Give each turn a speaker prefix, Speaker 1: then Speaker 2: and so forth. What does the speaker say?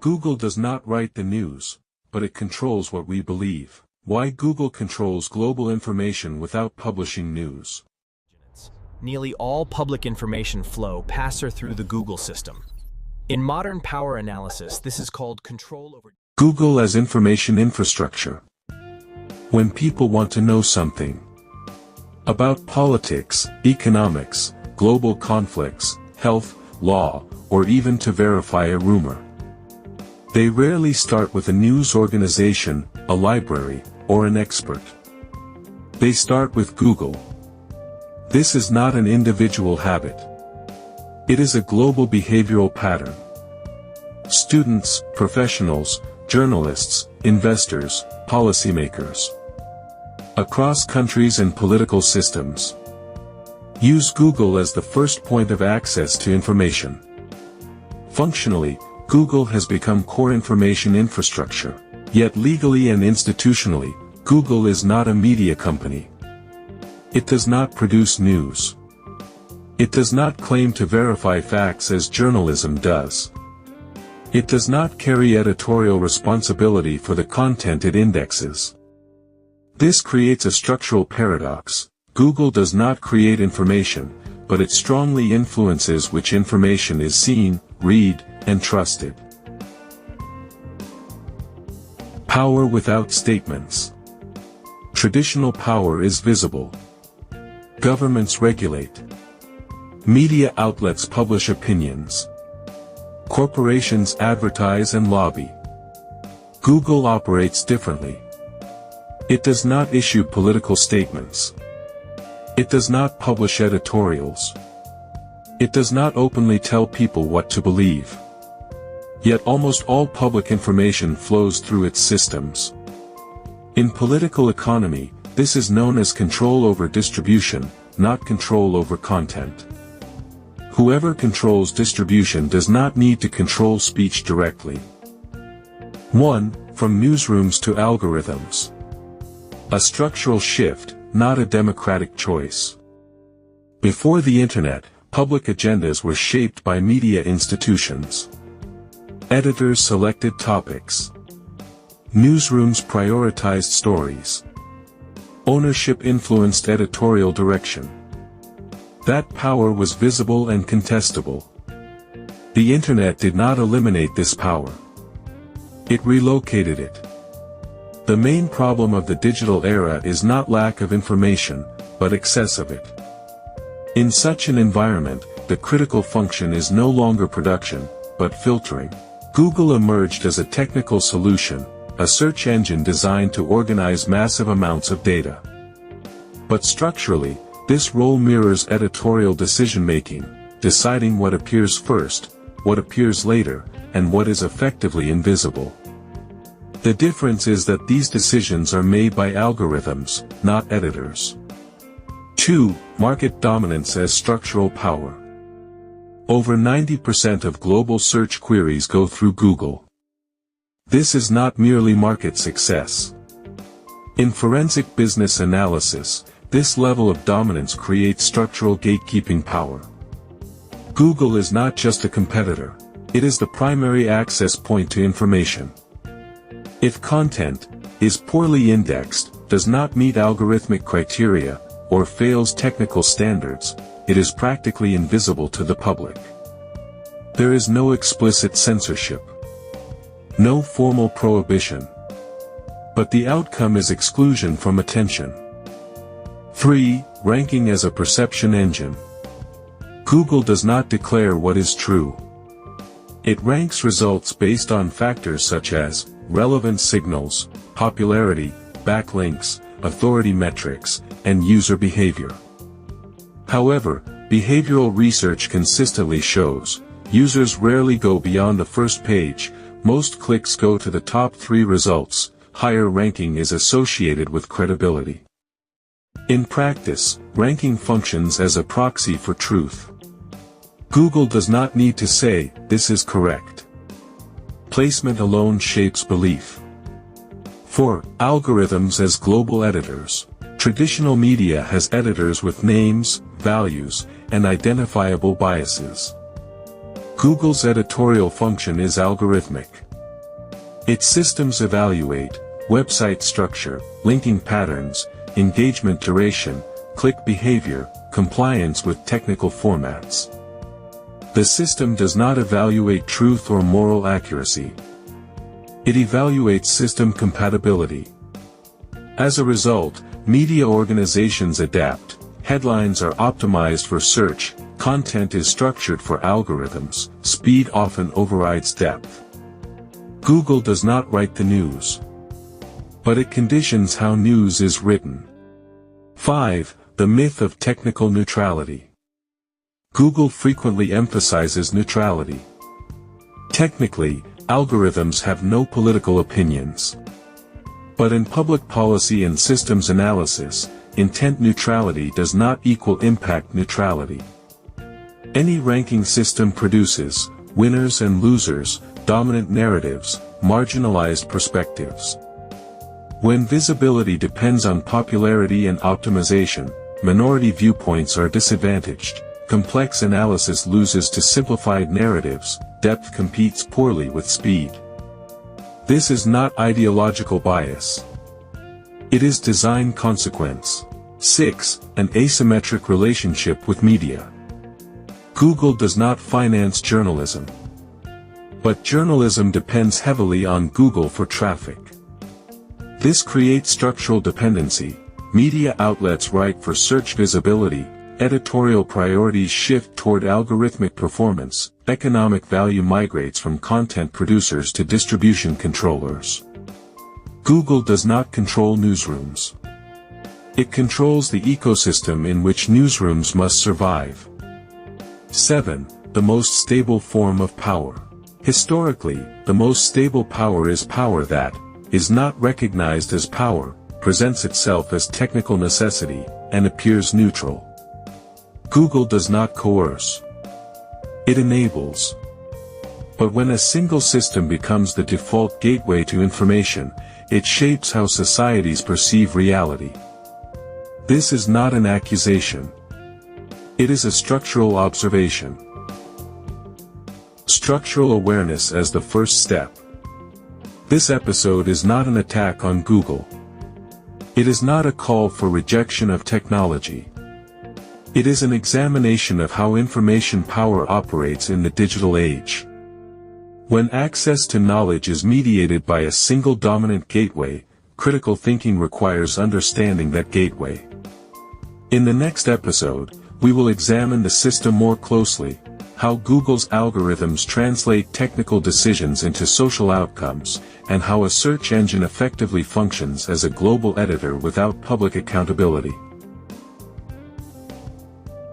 Speaker 1: Google does not write the news, but it controls what we believe. Why Google controls global information without publishing news.
Speaker 2: Nearly all public information flow passes through the Google system. In modern power analysis, this is called control over
Speaker 1: Google as information infrastructure. When people want to know something about politics, economics, global conflicts, health, law, or even to verify a rumor, they rarely start with a news organization, a library, or an expert. They start with Google. This is not an individual habit. It is a global behavioral pattern. Students, professionals, journalists, investors, policymakers, across countries and political systems, use Google as the first point of access to information. Functionally, Google has become core information infrastructure. Yet legally and institutionally, Google is not a media company. It does not produce news. It does not claim to verify facts as journalism does. It does not carry editorial responsibility for the content it indexes. This creates a structural paradox. Google does not create information, but it strongly influences which information is seen, read, and trusted. Power without statements. Traditional power is visible. Governments regulate. Media outlets publish opinions. Corporations advertise and lobby. Google operates differently. It does not issue political statements. It does not publish editorials. It does not openly tell people what to believe. Yet almost all public information flows through its systems. In political economy, this is known as control over distribution, not control over content. Whoever controls distribution does not need to control speech directly. 1. From newsrooms to algorithms. A structural shift, not a democratic choice. Before the Internet, public agendas were shaped by media institutions. Editors selected topics. Newsrooms prioritized stories. Ownership influenced editorial direction. That power was visible and contestable. The Internet did not eliminate this power. It relocated it. The main problem of the digital era is not lack of information, but excess of it. In such an environment, the critical function is no longer production, but filtering. Google emerged as a technical solution, a search engine designed to organize massive amounts of data. But structurally, this role mirrors editorial decision-making, deciding what appears first, what appears later, and what is effectively invisible. The difference is that these decisions are made by algorithms, not editors. 2. Market dominance as structural power. Over 90% of global search queries go through Google. This is not merely market success. In forensic business analysis, this level of dominance creates structural gatekeeping power. Google is not just a competitor, it is the primary access point to information. If content is poorly indexed, does not meet algorithmic criteria, or fails technical standards, it is practically invisible to the public. There is no explicit censorship. No formal prohibition. But the outcome is exclusion from attention. 3. Ranking as a perception engine. Google does not declare what is true. It ranks results based on factors such as relevant signals, popularity, backlinks, authority metrics, and user behavior. However, behavioral research consistently shows, users rarely go beyond the first page, most clicks go to the top 3 results, higher ranking is associated with credibility. In practice, ranking functions as a proxy for truth. Google does not need to say, this is correct. Placement alone shapes belief. 4. Algorithms as global editors. Traditional media has editors with names, values, and identifiable biases. Google's editorial function is algorithmic. Its systems evaluate website structure, linking patterns, engagement duration, click behavior, compliance with technical formats. The system does not evaluate truth or moral accuracy. It evaluates system compatibility. As a result, media organizations adapt. Headlines are optimized for search, content is structured for algorithms, speed often overrides depth. Google does not write the news, but it conditions how news is written. 5. The myth of technical neutrality. Google frequently emphasizes neutrality. Technically, algorithms have no political opinions. But in public policy and systems analysis, intent neutrality does not equal impact neutrality. Any ranking system produces winners and losers, dominant narratives, marginalized perspectives. When visibility depends on popularity and optimization, minority viewpoints are disadvantaged, complex analysis loses to simplified narratives, depth competes poorly with speed. This is not ideological bias. It is design consequence. 6. An asymmetric relationship with media. Google does not finance journalism. But journalism depends heavily on Google for traffic. This creates structural dependency. Media outlets write for search visibility, editorial priorities shift toward algorithmic performance, economic value migrates from content producers to distribution controllers. Google does not control newsrooms. It controls the ecosystem in which newsrooms must survive. 7. The most stable form of power. Historically, the most stable power is power that is not recognized as power, presents itself as technical necessity, and appears neutral. Google does not coerce. It enables. But when a single system becomes the default gateway to information, it shapes how societies perceive reality. This is not an accusation. It is a structural observation. Structural awareness as the first step. This episode is not an attack on Google. It is not a call for rejection of technology. It is an examination of how information power operates in the digital age. When access to knowledge is mediated by a single dominant gateway, critical thinking requires understanding that gateway. In the next episode, we will examine the system more closely, how Google's algorithms translate technical decisions into social outcomes, and how a search engine effectively functions as a global editor without public accountability.